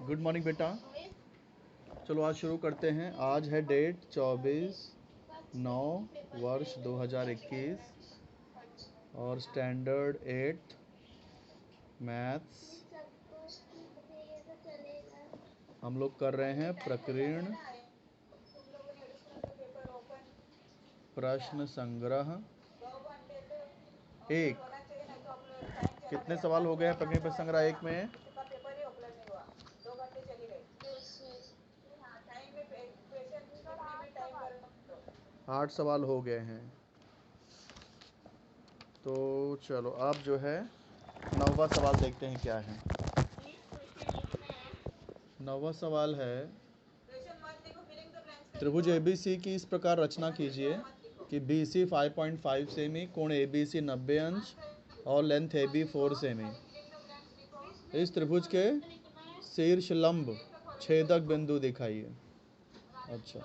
Good morning बेटा। चलो आज शुरू करते हैं। आज है डेट 24/9/2021 और स्टैंडर्ड 8 मैथ्स हम लोग कर रहे हैं प्रकीर्ण प्रश्न संग्रह 1। कितने सवाल हो गए हैं प्रकीर्ण प्रश्न संग्रह 1 में? 8 सवाल हो गए हैं। तो चलो अब जो है 9वां सवाल देखते हैं क्या है। 9वां सवाल है, त्रिभुज ABC की इस प्रकार रचना कीजिए कि BC 5.5 सेमी, कोण ABC 90 अंश और लेंथ AB 4 सेमी। इस त्रिभुज के शीर्ष लंब छेदक बिंदु दिखाइए। अच्छा,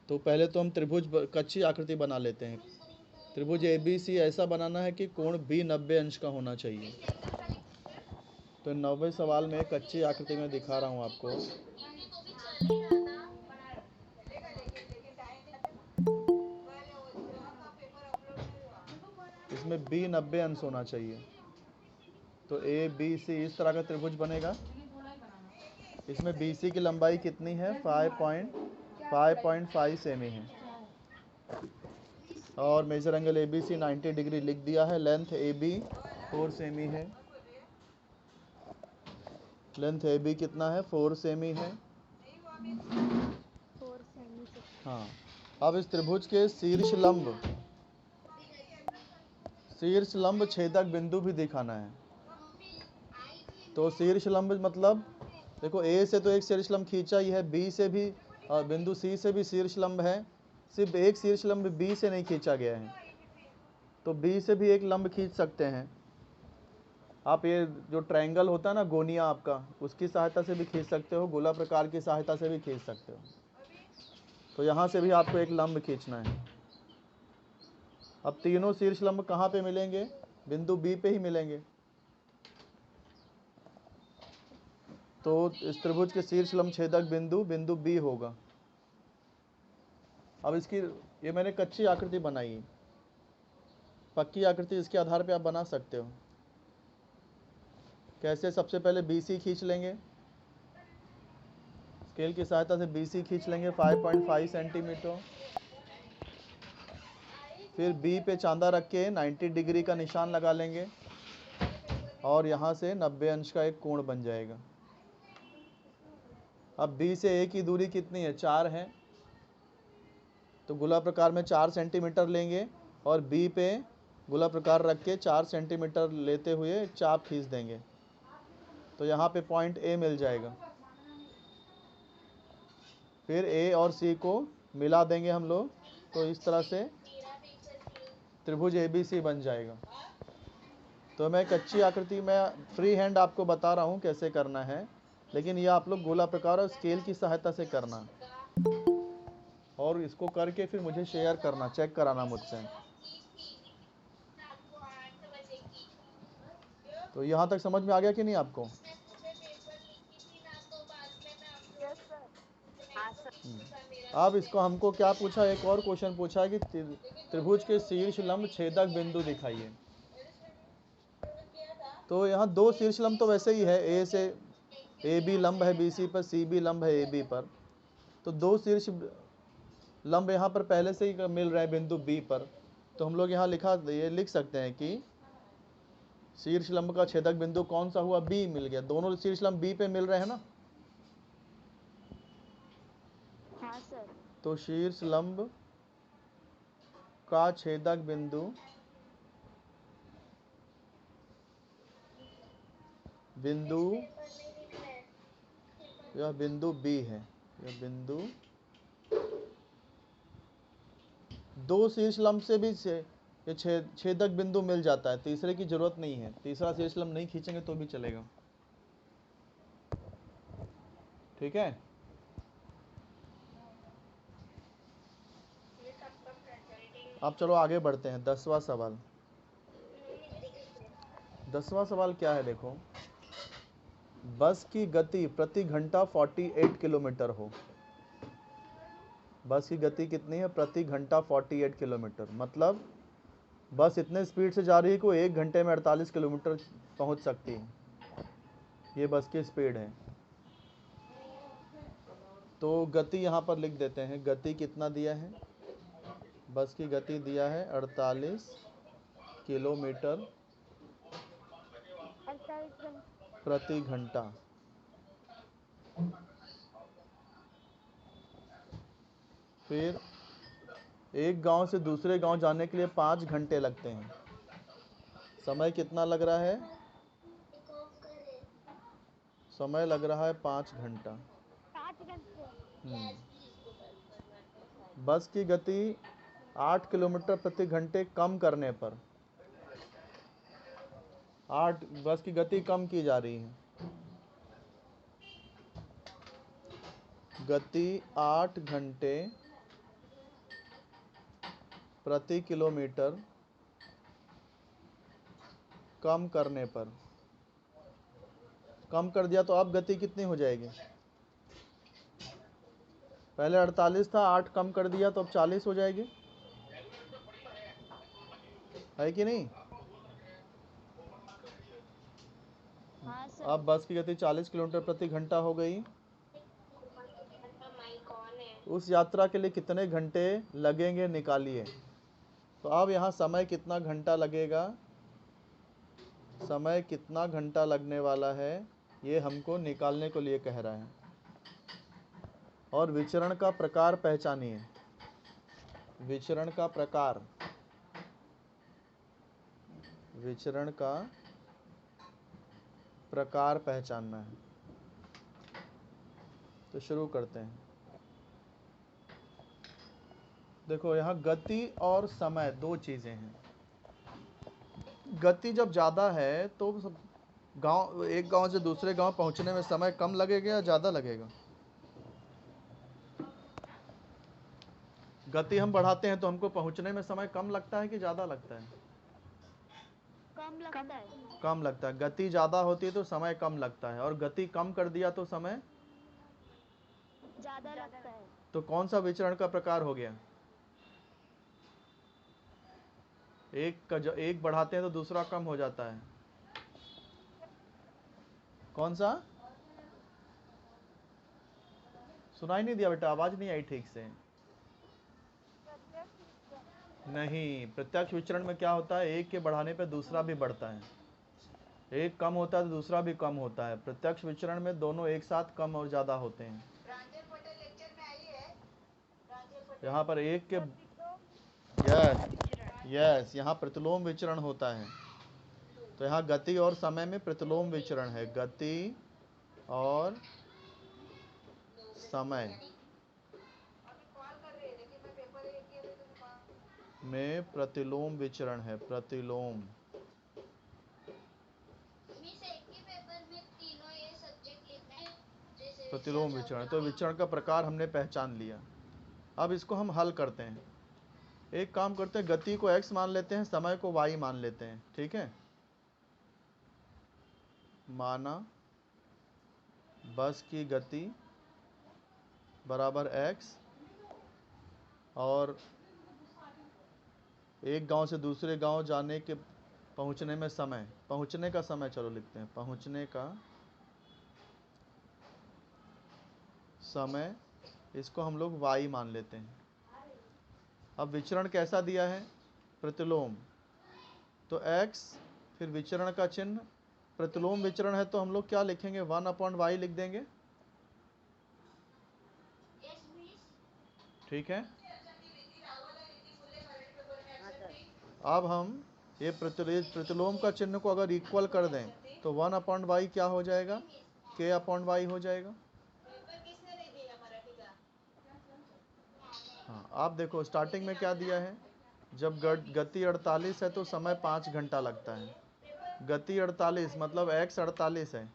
तो पहले तो हम त्रिभुज कच्ची आकृति बना लेते हैं। त्रिभुज ABC ऐसा बनाना है कि कोण B 90 अंश का होना चाहिए। तो 9वें सवाल में कच्ची आकृति में दिखा रहा हूँ आपको। इसमें B 90 अंश होना चाहिए। तो ABC इस तरह का त्रिभुज बनेगा। इसमें BC की लंबाई कितनी है? 5.5 सेमी है और मेजर एंगल ABC 90 डिग्री लिख दिया है। लेंथ AB 4 सेमी है। लेंथ AB कितना है? 4 सेमी है। 4 सेमी से। हाँ, अब इस त्रिभुज के शीर्ष लंब छेदक बिंदु भी दिखाना है। तो शीर्ष लंब मतलब देखो, A से तो एक शीर्ष लंब खींचा ही है, B से भी और बिंदु C से भी शीर्ष लंब है। सिर्फ एक शीर्ष लंब B से नहीं खींचा गया है, तो B से भी एक लंब खींच सकते हैं आप। ये जो ट्रायंगल होता है ना गोनिया आपका, उसकी सहायता से भी खींच सकते हो, गोला प्रकार की सहायता से भी खींच सकते हो। तो यहाँ से भी आपको एक लंब खींचना है। अब तीनों शीर्ष लंब कहाँ पे मिलेंगे? बिंदु B पे ही मिलेंगे। तो इस त्रिभुज के शीर्ष लंब छेदक बिंदु B होगा। अब इसकी ये मैंने कच्ची आकृति बनाई है, पक्की आकृति इसके आधार पे आप बना सकते हो। कैसे? सबसे पहले BC खींच लेंगे, स्केल की सहायता से BC खींच लेंगे 5.5 सेंटीमीटर। फिर B पे चांदा रख के 90 डिग्री का निशान लगा लेंगे और यहाँ से 90 अंश का एक कोण बन जाएगा। अब B से A की दूरी कितनी है? 4 है। तो गोला प्रकार में 4 सेंटीमीटर लेंगे और B पे गोला प्रकार रख के 4 सेंटीमीटर लेते हुए चाप खींच देंगे। तो यहाँ पे पॉइंट A मिल जाएगा। फिर A और C को मिला देंगे हम लोग, तो इस तरह से त्रिभुज ABC बन जाएगा। तो मैं कच्ची आकृति में फ्री हैंड आपको बता रहा हूँ कैसे करना है, लेकिन ये आप लोग गोला प्रकार और स्केल की सहायता से करना, और इसको करके फिर मुझे शेयर करना, चेक कराना मुझसे। तो यहाँ तक समझ में आ गया कि नहीं आपको? Yes sir. हाँ सर। अब इसको हमको क्या पूछा, एक और क्वेश्चन पूछा है कि त्रिभुज के शीर्ष लंब छेदक बिंदु दिखाइए। तो यहाँ दो शीर्ष लंब तो वैसे ही है, A से AB लंब है BC पर, CB लंब है AB पर। तो दो शीर्ष लंब यहाँ पर पहले से ही मिल रहे हैं बिंदु B पर। तो हम लोग यहाँ ये लिख सकते हैं कि शीर्ष लंब का छेदक बिंदु कौन सा हुआ? B मिल गया। दोनों शीर्ष लंब B पे मिल रहे हैं ना। हाँ सर। तो शीर्ष लंब का छेदक बिंदु यह बिंदु B है। यह बिंदु दो शीर्ष लंब से भी ये छेदक बिंदु मिल जाता है, तीसरे की जरूरत नहीं है। तीसरा शीर्ष लंब नहीं खींचेंगे तो भी चलेगा। ठीक है। अब चलो आगे बढ़ते हैं। 10वां सवाल। 10वां सवाल क्या है देखो, बस की गति प्रति घंटा 48 किलोमीटर हो। बस की गति कितनी है? प्रति घंटा 48 किलोमीटर। मतलब बस इतने स्पीड से जा रही है कि वो 1 घंटे में 48 किलोमीटर पहुंच सकती है। ये बस की स्पीड है। तो गति यहाँ पर लिख देते हैं। गति कितना दिया है? बस की गति दिया है 48 किलोमीटर 48 प्रति घंटा। फिर एक गांव से दूसरे गांव जाने के लिए 5 घंटे लगते हैं। समय कितना लग रहा है? समय लग रहा है 5 घंटा। 5 घंटे। बस की गति 8 किलोमीटर प्रति घंटे कम करने पर, 8 बस की गति कम की जा रही है। गति 8 घंटे प्रति किलोमीटर कम करने पर, कम कर दिया तो अब गति कितनी हो जाएगी? पहले 48 था, 8 कम कर दिया तो अब 40 हो जाएगी, है कि नहीं? हाँ सर। अब बस की गति 40 किलोमीटर प्रति घंटा हो गई। उस यात्रा के लिए कितने घंटे लगेंगे निकालिए। तो अब यहाँ समय कितना घंटा लगेगा, समय कितना घंटा लगने वाला है, ये हमको निकालने को लिए कह रहा है। और विचरण का प्रकार पहचानिए। विचरण का प्रकार, विचरण का प्रकार पहचानना है। तो शुरू करते हैं। देखो यहाँ गति और समय दो चीजें हैं। गति जब ज़्यादा है तो गांव, एक गांव से दूसरे गांव पहुंचने में समय कम लगेगा या ज़्यादा लगेगा? गति हम बढ़ाते हैं तो हमको पहुंचने में समय कम लगता है कि ज़्यादा लगता है? कम लगता है। कम लगता है। गति ज़्यादा होती है तो समय कम लगता है, और गति कम कर दिया तो समय ज्यादा लगता है। तो कौन सा विचरण का प्रकार हो गया? एक बढ़ाते हैं तो दूसरा कम हो जाता है। कौन सा? सुनाई नहीं दिया बेटा, आवाज नहीं आई ठीक से। नहीं, प्रत्यक्ष विचरण में क्या होता है? एक के बढ़ाने पे दूसरा भी बढ़ता है। एक कम होता है तो दूसरा भी कम होता है। प्रत्यक्ष विचरण में दोनों एक साथ कम और ज्यादा होते हैं। यहाँ पर एक के यस यहाँ प्रतिलोम विचरण होता है। तो यहाँ गति और समय में प्रतिलोम विचरण है। गति और समय में प्रतिलोम विचरण है। प्रतिलोम प्रतिलोम विचरण। तो विचरण का प्रकार हमने पहचान लिया। अब इसको हम हल करते हैं। एक काम करते हैं, गति को x मान लेते हैं, समय को y मान लेते हैं। ठीक है, माना बस की गति बराबर x और एक गांव से दूसरे गांव जाने के पहुंचने में समय, पहुंचने का समय चलो लिखते हैं, पहुंचने का समय, इसको हम लोग y मान लेते हैं। अब विचरण कैसा दिया है? प्रतिलोम। तो x फिर विचरण का चिन्ह, प्रतिलोम विचरण है तो हम लोग क्या लिखेंगे? 1/y लिख देंगे। ठीक है, अब हम ये प्रतिलोम का चिन्ह को अगर इक्वल कर दें तो 1/y क्या हो जाएगा? k/y हो जाएगा। हाँ, आप देखो स्टार्टिंग में क्या दिया है? जब गति 48 है तो समय 5 घंटा लगता है। गति 48 मतलब x 48 है,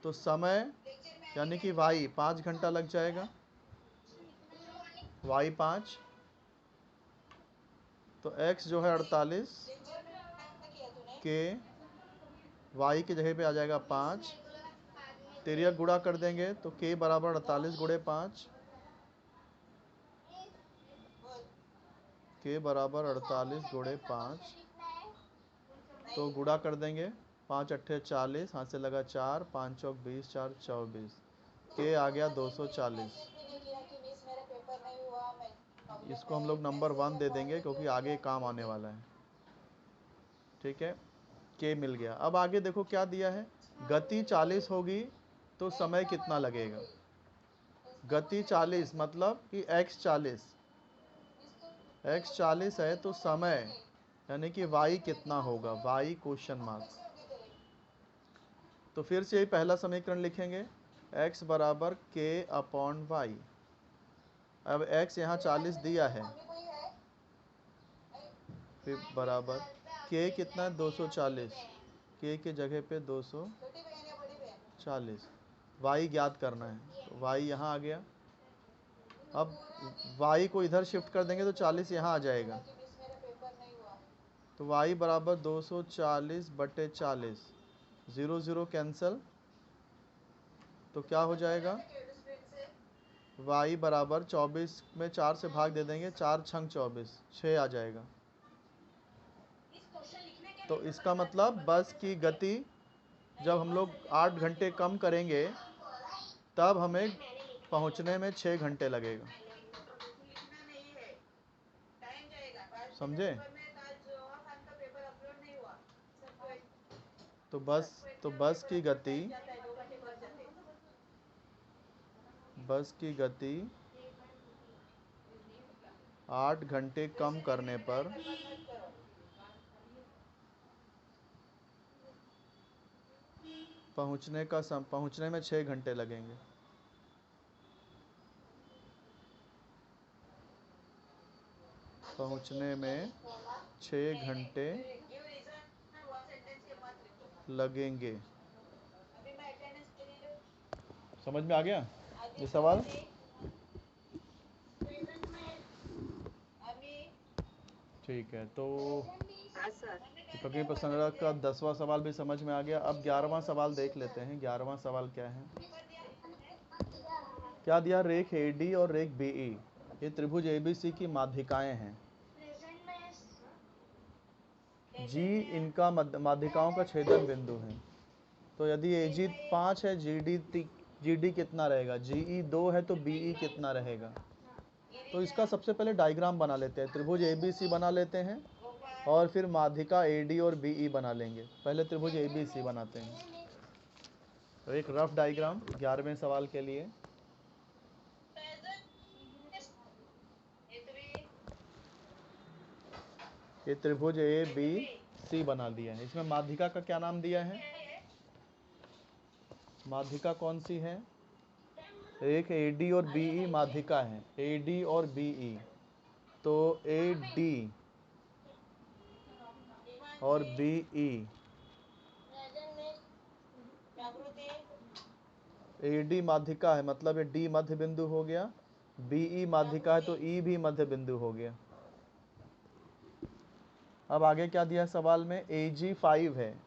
तो समय यानी कि y 5 घंटा लग जाएगा। y 5, तो x जो है 48, k y की जगह पे आ जाएगा 5, तिर्यक गुणा कर देंगे तो k बराबर 48 गुणे 5, k बराबर 48 गुणे 5, तो गुणा कर देंगे, 5 अट्ठे 40, हाथ से लगा 4, 5 चौक 20, 4 24, k आ गया 240। इसको हम लोग नंबर 1 दे देंगे क्योंकि आगे काम आने वाला है। ठीक है, k मिल गया। अब आगे देखो क्या दिया है, गति 40 होगी तो समय कितना लगेगा। गति 40 मतलब कि x 40 है तो समय यानी कि y कितना होगा, y क्वेश्चन मार्क। तो फिर से यही पहला समीकरण लिखेंगे, x बराबर k अपॉन y। अब x यहाँ 40 दिया है, फिर बराबर k कितना है 240, k के जगह पे 240, y ज्ञात करना है, तो y यहाँ आ गया। अब y को इधर शिफ्ट कर देंगे तो 40 यहाँ आ जाएगा, तो y बराबर 240 बटे 40, 0 0 कैंसल, तो क्या हो जाएगा, y बराबर 24 में 4 से भाग दे देंगे, 4 छंग 24, 6 आ जाएगा। तो इसका मतलब बस की गति जब हम लोग 8 घंटे कम करेंगे तब हमें पहुंचने में 6 घंटे लगेगा। समझे? तो बस की गति 8 घंटे कम करने पर पहुंचने में 6 घंटे लगेंगे। पहुंचने में 6 घंटे लगेंगे। समझ में आ गया ये सवाल? ठीक है, तो प्रकृति पर संग्रह का 10वां सवाल भी समझ में आ गया। अब 11वां सवाल देख लेते हैं। 11वां सवाल क्या है, क्या दिया, रेख AD और रेख BE, ये त्रिभुज ABC की माध्यिकाएं हैं। G इनका माध्यिकाओं का छेदन बिंदु है। तो यदि AG 5 है, GD कितना रहेगा, GE 2 है तो BE कितना रहेगा। तो इसका सबसे पहले डायग्राम बना लेते हैं। त्रिभुज ABC बना लेते हैं और फिर माध्यिका AD और BE बना लेंगे। पहले त्रिभुज ABC बनाते हैं। तो एक रफ डायग्राम 11वें सवाल के लिए। ये त्रिभुज ABC बना दिया है। इसमें माध्यिका का क्या नाम दिया है, माध्यिका कौन सी है, एक AD और BE माध्यिका है, AD और BE। तो AD और BE, AD माध्यिका है मतलब ये D मध्य बिंदु हो गया, BE माध्यिका है तो E भी मध्य बिंदु हो गया। अब आगे क्या दिया सवाल में, AG 5 है।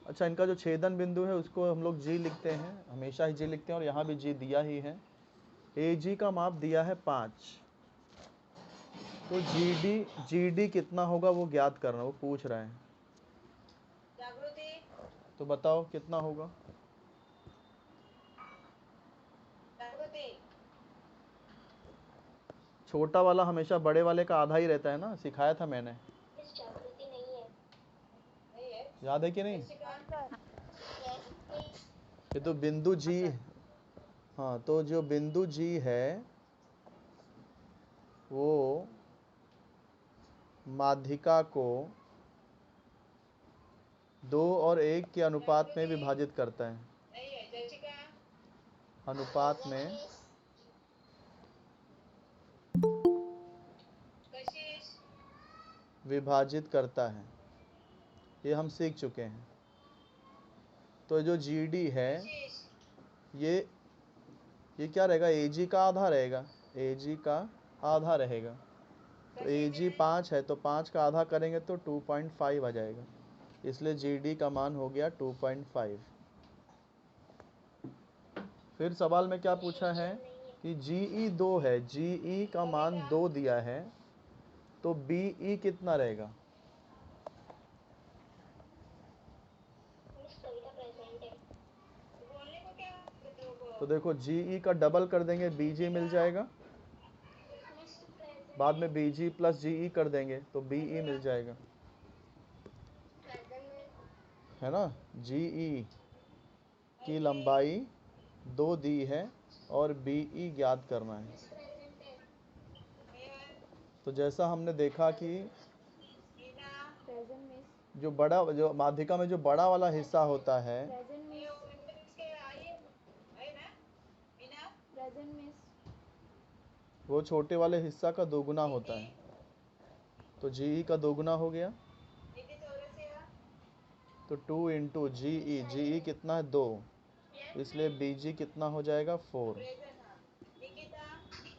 अच्छा, इनका जो छेदन बिंदु है उसको हम लोग G लिखते हैं, हमेशा ही G लिखते हैं और यहाँ भी G दिया ही है। AG का माप दिया है 5, तो GD कितना होगा वो ज्ञात करना, वो पूछ रहे हैं। तो बताओ कितना होगा। छोटा वाला हमेशा बड़े वाले का आधा ही रहता है ना, सिखाया था मैंने, याद है कि नहीं। ये तो बिंदु G, हाँ, तो जो बिंदु G है वो माध्यिका को 2 और 1 के अनुपात में विभाजित करता है, अनुपात में विभाजित करता है, ये हम सीख चुके हैं। तो जो GD है ये क्या रहेगा, AG का आधा रहेगा, AG का आधा रहेगा। तो AG 5 है तो 5 का आधा करेंगे तो 2.5 आ जाएगा। इसलिए GD का मान हो गया 2.5। फिर सवाल में क्या पूछा है कि GE 2 है, GE का मान 2 दिया है, तो BE कितना रहेगा? तो देखो GE का डबल कर देंगे, BG मिल जाएगा। बाद में BG प्लस GE कर देंगे तो BE मिल जाएगा, है ना। GE की लंबाई 2 दी है और BE ज्ञात करना है। तो जैसा हमने देखा कि प्रेजेंट मिस जो माध्यिका में जो बड़ा वाला हिस्सा होता है, प्रेजेंट मिस वो छोटे वाले हिस्सा का दोगुना होता है। तो GE का दोगुना हो गया, तो 2 इंटू GE कितना है 2, इसलिए BG कितना हो जाएगा 4,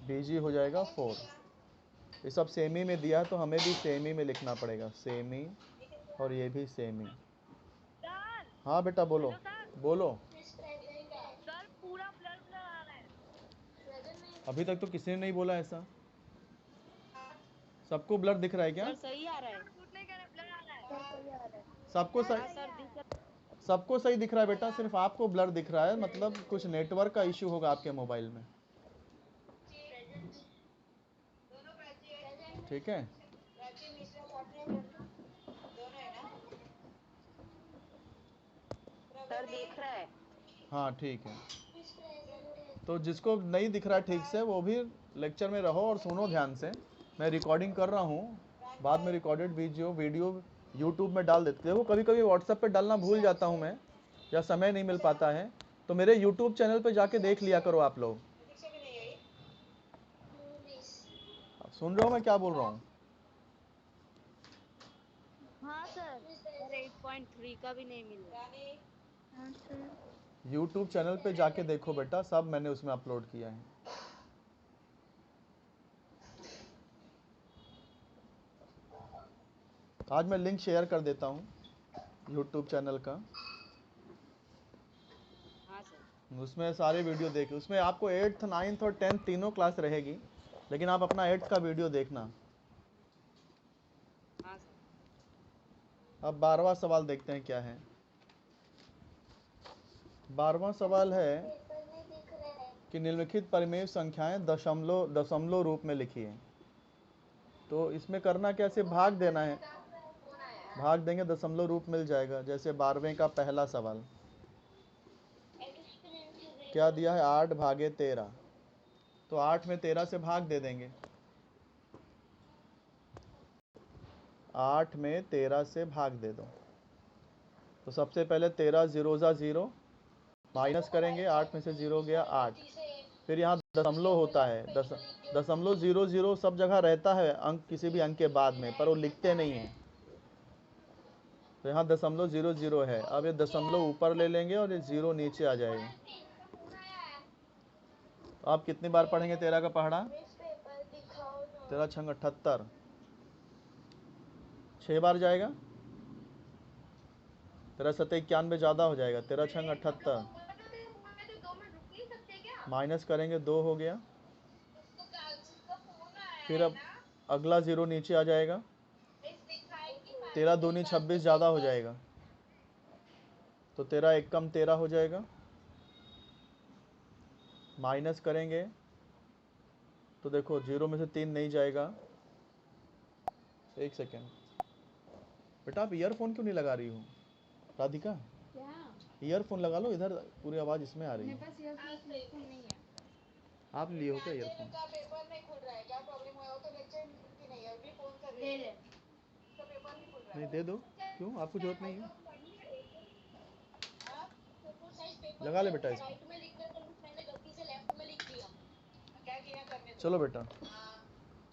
BG हो जाएगा 4। ये सब सेमी में दिया है तो हमें भी सेमी में लिखना पड़ेगा, सेमी, और ये भी सेमी। सर। हाँ बेटा बोलो। Hello sir. बोलो। सर पूरा ब्लर ब्लर आ रहा है। अभी तक तो किसी ने नहीं बोला ऐसा। सबको ब्लर दिख रहा है क्या? सर सही आ रहा है। झूठ नहीं कह रहे, ब्लर आ रहा है। सर सही आ रहा है। सबको हाँ सही, सर दिख सबको सही दिख रहा है बेटा, सिर्फ आपको ब्लर दिख रहा है, मतलब कुछ नेटवर्क का इश्यू होगा आपके मोबाइल में। ठीक है। सर दिख रहा है। हाँ ठीक है। तो जिसको नहीं दिख रहा है ठीक से, वो भी लेक्चर में रहो और सुनो ध्यान से। मैं रिकॉर्डिंग कर रहा हूँ, बाद में रिकॉर्डेड वीडियो यूट्यूब में डाल देते हैं। वो कभी कभी व्हाट्सएप पे डालना भूल जाता हूँ मैं, या समय नहीं मिल पाता है, तो मेरे यूट्यूब चैनल पे जाके देख लिया करो आप लोग। सुन रहे हो मैं क्या बोल रहा हूँ? हाँ सर। सर 8.3 का भी नहीं मिल रहा। हाँ सर। यूट्यूब चैनल पे जाके देखो बेटा, सब मैंने उसमें अपलोड किया है। आज मैं लिंक शेयर कर देता हूँ यूट्यूब चैनल का, हाँ सर। उसमें सारे वीडियो देखे। उसमें आपको 8th 9th और 10th तीनों क्लास रहेगी, लेकिन आप अपना 8th का वीडियो देखना। हाँ सर। अब 12वां सवाल देखते हैं क्या है। 12वां सवाल है कि निम्नलिखित परिमेय संख्याएं दशमलव रूप में लिखिए। तो इसमें करना कैसे, भाग देना है, भाग देंगे दशमलव रूप मिल जाएगा। जैसे 12वें का पहला सवाल क्या दिया है, 8 भागे 13, तो 8 में 13 से भाग दे देंगे, 8 में 13 से भाग दे दो। तो सबसे पहले 13 0 0, माइनस करेंगे, 8 में से 0 गया 8। फिर यहाँ दशमलव होता है, दशमलव 00 सब जगह रहता है अंक, किसी भी अंक के बाद में, पर वो लिखते नहीं है। तो यहाँ दशमलव 00 है। अब ये दशमलव ऊपर ले लेंगे और ये 0 नीचे आ जाएगा। तो आप कितनी बार पढ़ेंगे 13 का पहाड़ा? 13 छंग 78, 6 बार जाएगा। 13 सत्ते 91 ज़्यादा हो जाएगा। 13 छंग 78, माइनस करेंगे 2 हो गया। फिर अब अगला 0 नीचे आ जाएगा। 13 दूनी 26 ज़्यादा हो जाएगा, तो 13 एक कम 13 हो जाएगा। माइनस करेंगे तो देखो 0 में से 3 नहीं जाएगा। एक सेकेंड बेटा, आप ईयरफोन क्यों नहीं लगा रही हो? राधिका, क्या? ईयरफोन लगा लो, इधर पूरी आवाज़ इसमें आ रही मेरे है। पास ईयरफोन नहीं है। आप लिए हो क्या ईयरफोन? पेपर नहीं खुल रहा है, क्या प्रॉब्लम हुआ हो तो लेक्चर की नहीं है, अभी फोन कर रही है। तो पेपर नहीं खुल रहा है। नहीं दे दो, क्यों आपको जरूरत नहीं है? लगा ले बेटा इसको। राइट में लिखना था, मैंने गलती से लेफ्ट में लिख दिया। क्या किया करने दो। चलो बेटा,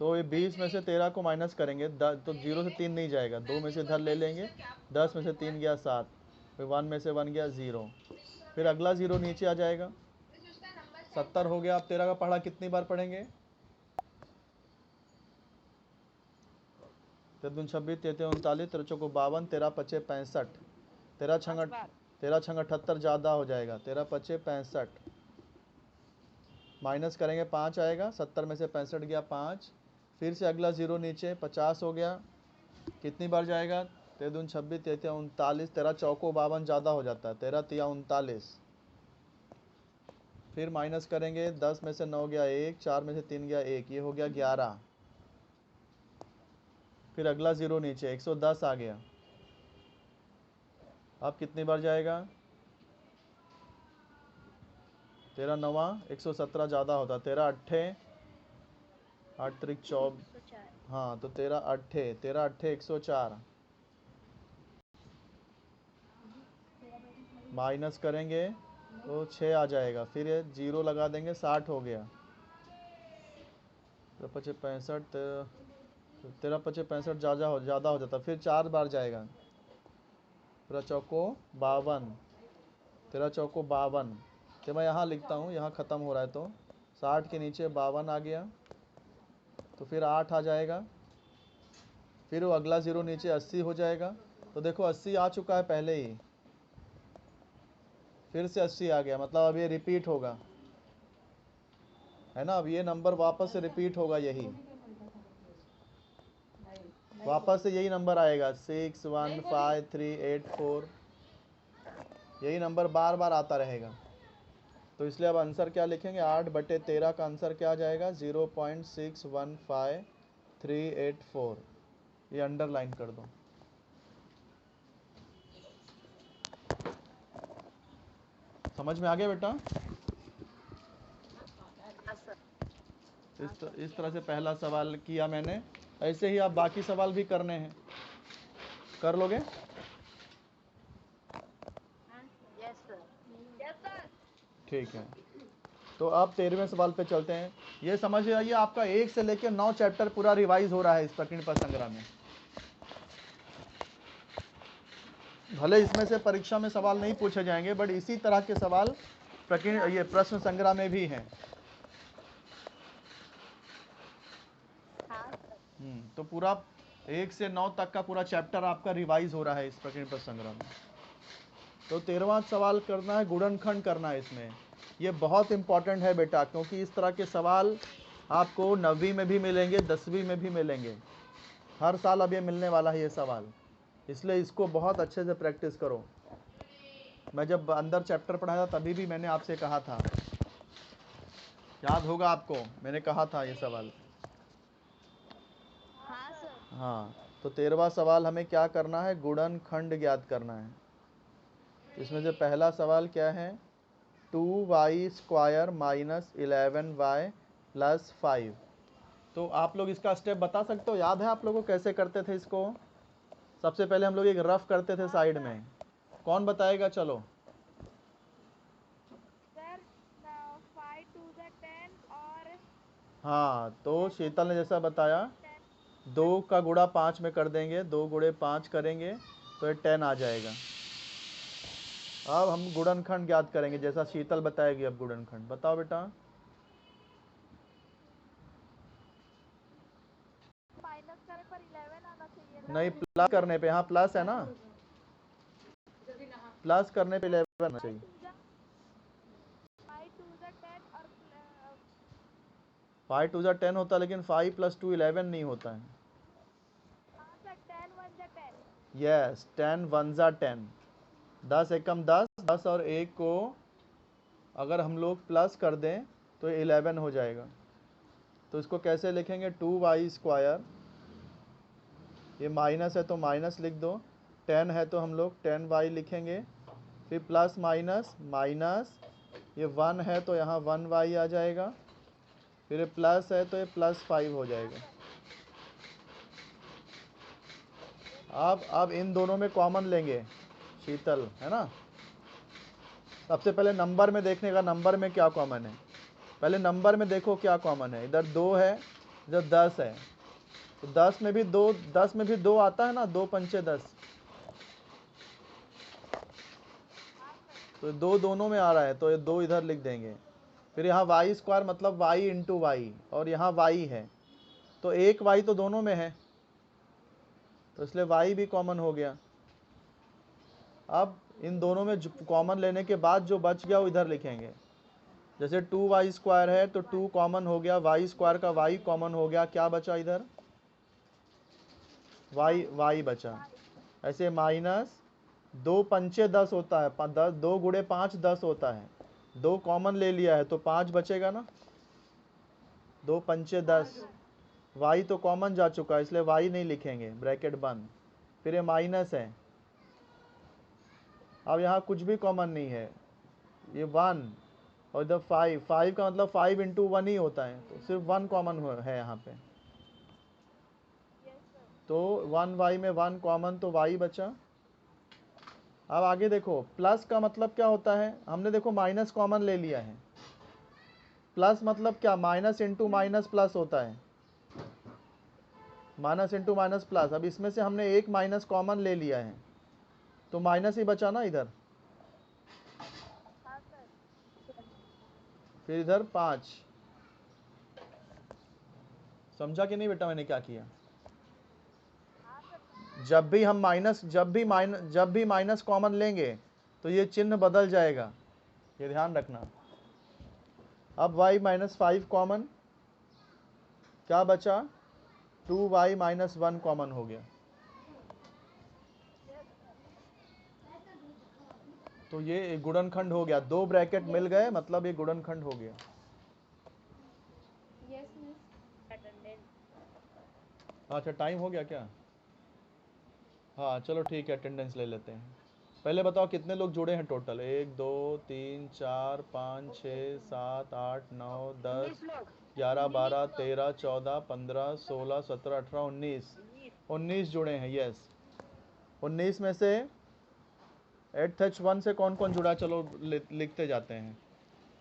तो ये 20 में से 13 को माइनस करेंगे, तो 0 से 3 नहीं जाएगा, 2 में से इधर ले लेंगे, 10 में से 3 गया 7, फिर 1 में से 1 गया 0, फिर अगला 0 नीचे आ जाएगा। 70 हो गया। आप 13 का पढ़ा कितनी बार पढ़ेंगे? तेरह दूनी 26, 33 39, तेरह चौको 52, तेरह पचे 65, तेरह छंगा 78 ज़्यादा हो जाएगा, तेरह पचे 65, माइनस करेंगे 5 आएगा, 70 में से 65 गया 5, फिर से अगला जीरो नीचे 50 हो गया, कितनी बार जाएगा, तेरह दूनी 26, 33 39, तेरह चौको 52 ज़्यादा हो जाता है, तेरह तिया 39, फिर माइनस करेंगे, 10 में से 9 गया 1, 4 में से 3 गया 1, ये हो गया 11, फिर अगला जीरो नीचे 110 आ गया, अब कितनी बार जाएगा, तेरह नवा 117 ज़्यादा होता, तेरह अट्ठे 8 त्रिक 24, हाँ तो तेरह अट्ठे 104, माइनस करेंगे तो 6 आ जाएगा, फिर ये जीरो लगा देंगे, 60 हो गया, तेरह पचे 65, तेरह पचे 65 ज़्यादा हो जाता, फिर 4 बार जाएगा, तेरह चौको 52, तेरह चौको 52, तो मैं यहाँ लिखता हूँ, यहाँ ख़त्म हो रहा है तो 60 के नीचे 52 आ गया, तो फिर 8 आ जाएगा, फिर वो अगला ज़ीरो नीचे 80 हो जाएगा, तो देखो 80 आ चुका है पहले ही, फिर से 80 आ गया, मतलब अब ये रिपीट होगा, है ना, अब ये नंबर वापस से रिपीट होगा, यही वापस से यही नंबर आएगा 6 1 5 3 8 4, यही नंबर बार बार आता रहेगा, तो इसलिए अब आंसर क्या लिखेंगे, 8/13 का आंसर क्या आ जाएगा, 0.615384, ये अंडरलाइन कर दो। समझ में आ गया बेटा? इस तरह से पहला सवाल किया मैंने, ऐसे ही आप बाकी सवाल भी करने हैं, कर लोगे? ठीक है, तो अब 13वें सवाल पे चलते हैं। ये समझ आइए, आपका 1 से लेकर 9 चैप्टर पूरा रिवाइज हो रहा है इस प्रकीर्ण पर संग्रह में। भले इसमें से परीक्षा में सवाल नहीं पूछे जाएंगे, बट इसी तरह के सवाल प्रकीर्ण ये प्रश्न संग्रह में भी हैं। तो पूरा 1 से 9 तक का पूरा चैप्टर आपका रिवाइज हो रहा है इस प्रकीर्ण पर संग्रह में। तो 13वां सवाल करना है, गुणनखंड करना है इसमें। ये बहुत इंपॉर्टेंट है बेटा, क्योंकि इस तरह के सवाल आपको 9वीं में भी मिलेंगे, 10वीं में भी मिलेंगे, हर साल अब ये मिलने वाला है ये सवाल, इसलिए इसको बहुत अच्छे से प्रैक्टिस करो। मैं जब अंदर चैप्टर पढ़ाया था तभी भी मैंने आपसे कहा था, याद होगा आपको, मैंने कहा था ये सवाल। हाँ, तो 13वां सवाल हमें क्या करना है, गुणनखंड ज्ञात करना है। इसमें से पहला सवाल क्या है, 2y² - 11y + 5। तो आप लोग इसका स्टेप बता सकते हो, याद है आप लोगों को कैसे करते थे इसको? सबसे पहले हम लोग एक रफ करते थे साइड में, कौन बताएगा? चलो सर 5 to the 10 और हाँ, तो शीतल ने जैसा बताया, 2 का गुणा 5 में कर देंगे, 2 गुणे 5 करेंगे तो ये 10 आ जाएगा। अब हम गुणनखंड ज्ञात करेंगे, जैसा शीतल बताएगी। अब गुणनखंड बताओ बेटा। माइनस करे पर 11 आना चाहिए ना। नहीं, प्लस करने पे, हाँ प्लस है ना, प्लस करने पे 11 आना चाहिए। 5 to the 10 और 5 2 जा 10 होता है, लेकिन 5 + 2 11 नहीं होता है। हाँ सर 10 1 जा 10। यस, 10 1 जा 10, 10 एकम 10, 10 और 1 को अगर हम लोग प्लस कर दें तो 11 हो जाएगा। तो इसको कैसे लिखेंगे, 2y², ये माइनस है तो माइनस लिख दो, 10 है तो हम लोग 10y लिखेंगे, फिर प्लस माइनस माइनस, ये 1 है तो यहाँ 1y आ जाएगा, फिर ये प्लस है तो ये +5 हो जाएगा। अब इन दोनों में कॉमन लेंगे शीतल, है ना। सबसे पहले नंबर में देखने का, नंबर में क्या कॉमन है, पहले नंबर में देखो क्या कॉमन है। इधर 2 है, इधर 10 है, तो 10 में भी 2 आता है ना, 2 पंचे 10, तो 2 दोनों में आ रहा है, तो ये 2 इधर लिख देंगे। फिर यहाँ y² मतलब y × y, और यहाँ y है तो 1 y तो दोनों में है, तो इसलिए y भी कॉमन हो गया। अब इन दोनों में कॉमन लेने के बाद जो बच गया वो इधर लिखेंगे। जैसे 2y² है तो 2 कॉमन हो गया, y² का y कॉमन हो गया, क्या बचा इधर? y बचा। ऐसे माइनस 2 पंचे 10 होता है, 2 गुणे 5 10 होता है, 2 कॉमन ले लिया है तो 5 बचेगा ना, 2 पंचे 10। y तो कॉमन जा चुका है इसलिए y नहीं लिखेंगे, ब्रैकेट बंद। फिर ये माइनस है, अब यहाँ कुछ भी कॉमन नहीं है, ये 1 और इधर 5 का मतलब 5 इंटू 1 ही होता है, तो सिर्फ 1 कॉमन है यहाँ पे। तो 1y में 1 कॉमन, तो y बचा। अब आगे देखो, प्लस का मतलब क्या होता है? हमने देखो माइनस कॉमन ले लिया है, प्लस मतलब क्या? माइनस इंटू माइनस प्लस होता है, माइनस इंटू माइनस प्लस। अब इसमें से हमने एक माइनस कॉमन ले लिया है तो माइनस ही बचा ना इधर, फिर इधर 5। समझा कि नहीं बेटा मैंने क्या किया? जब भी माइनस कॉमन लेंगे तो ये चिन्ह बदल जाएगा, ये ध्यान रखना। अब y माइनस 5 कॉमन, क्या बचा? 2y माइनस 1 कॉमन हो गया। तो ये गुणनखंड हो गया, 2 ब्रैकेट मिल गए, मतलब ये गुणनखंड हो गया। अच्छा टाइम हो गया क्या? हाँ चलो ठीक है, अटेंडेंस ले लेते हैं। पहले बताओ कितने लोग जुड़े हैं टोटल? 1 2 3 4 5 6 7 8 9 10 11 12 13 14 15 16 17 18 19 जुड़े हैं। यस, 19 में से 8H1 से कौन कौन जुड़ा? चलो लिखते जाते हैं।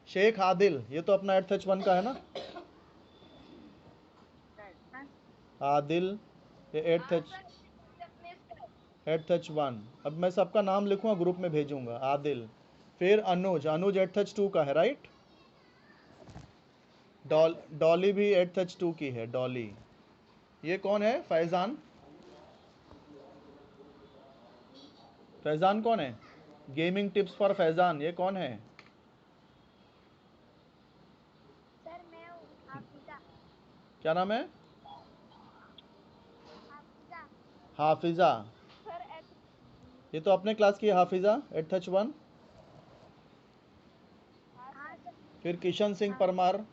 शेख आदिल, ये तो अपना 8H1 का है ना, आदिल, ये 8H1। अब मैं सबका नाम लिखूंगा, ग्रुप में भेजूंगा। आदिल, फिर अनुज 8H2 का है, राइट। डॉली भी 8H2 की है, डॉली। ये कौन है? फैजान। फैजान कौन है? गेमिंग टिप्स फॉर फैजान, ये कौन है? सर मैं हूँ हाफिजा। क्या नाम है? हाफिजा। हाफिजा। सर ये तो अपने क्लास की है हाफिजा, 8H1। हाँ सर। फिर किशन सिंह परमार,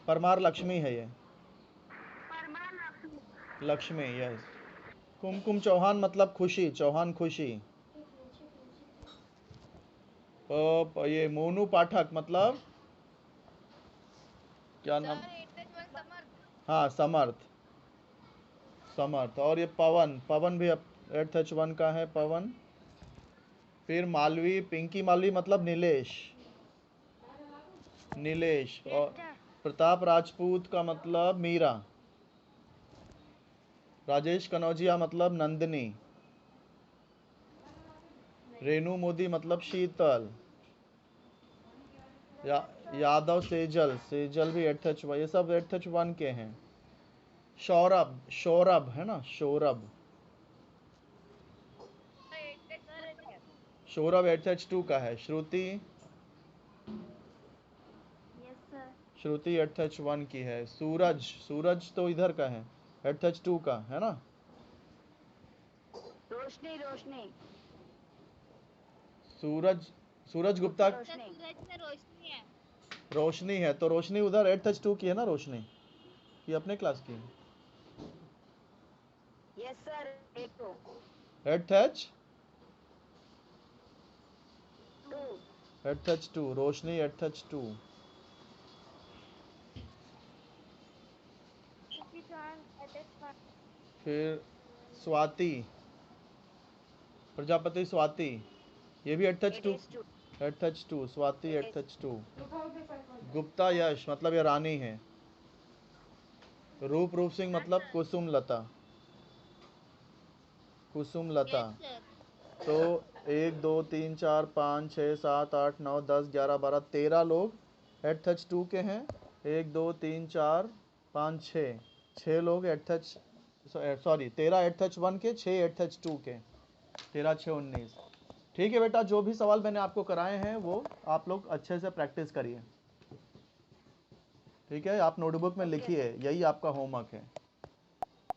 परमार लक्ष्मी है ये, लक्ष्मी, यस। कुमकुम चौहान मतलब खुशी, चौहान खुशी। ये मोनू पाठक मतलब क्या नाम? हाँ समर्थ, समर्थ। और ये पवन, पवन भी 8H1 का है, पवन। फिर मालवी, पिंकी मालवी मतलब नीलेश, नीलेश। और प्रताप राजपूत का मतलब मीरा, राजेश कनौजिया मतलब नंदिनी, रेनू मोदी मतलब शीतल, यादव सेजल, सेजल भी 8H1, ये सब 8H1 के हैं। सौरभ, सौरभ है ना, सौरभ, सौरभ 8H2 का है। श्रुति, यस सर। श्रुति 8H1 की है। सूरज, सूरज तो इधर का है, 8H2 का है ना। रोशनी रोशनी सूरज, सूरज गुप्ता, रोशनी है। रोशनी है, तो रोशनी उधर 8H2 की है ना, रोशनी ये अपने क्लास की है। यस सर 8H2, 2 8H2, रोशनी 8H2। फिर स्वाति, प्रजापति स्वाति, ये भी 8H2, 8H2, Swati 8H2। Gupta यश मतलब ये रानी है। रूप रूप सिंह मतलब कुसुम लता, कुसुम लता। तो 1 2 3 4 5 6 7 8 9 10 11 12 13 लोग 8H2 के हैं। 1 2 3 4 5 6 लोग 8H सॉरी 13 8H1 के 6 8H2 के 13 6 19। ठीक है बेटा, जो भी सवाल मैंने आपको कराए हैं वो आप लोग अच्छे से प्रैक्टिस करिए। ठीक है, आप नोटबुक में लिखिए, यही आपका होमवर्क है।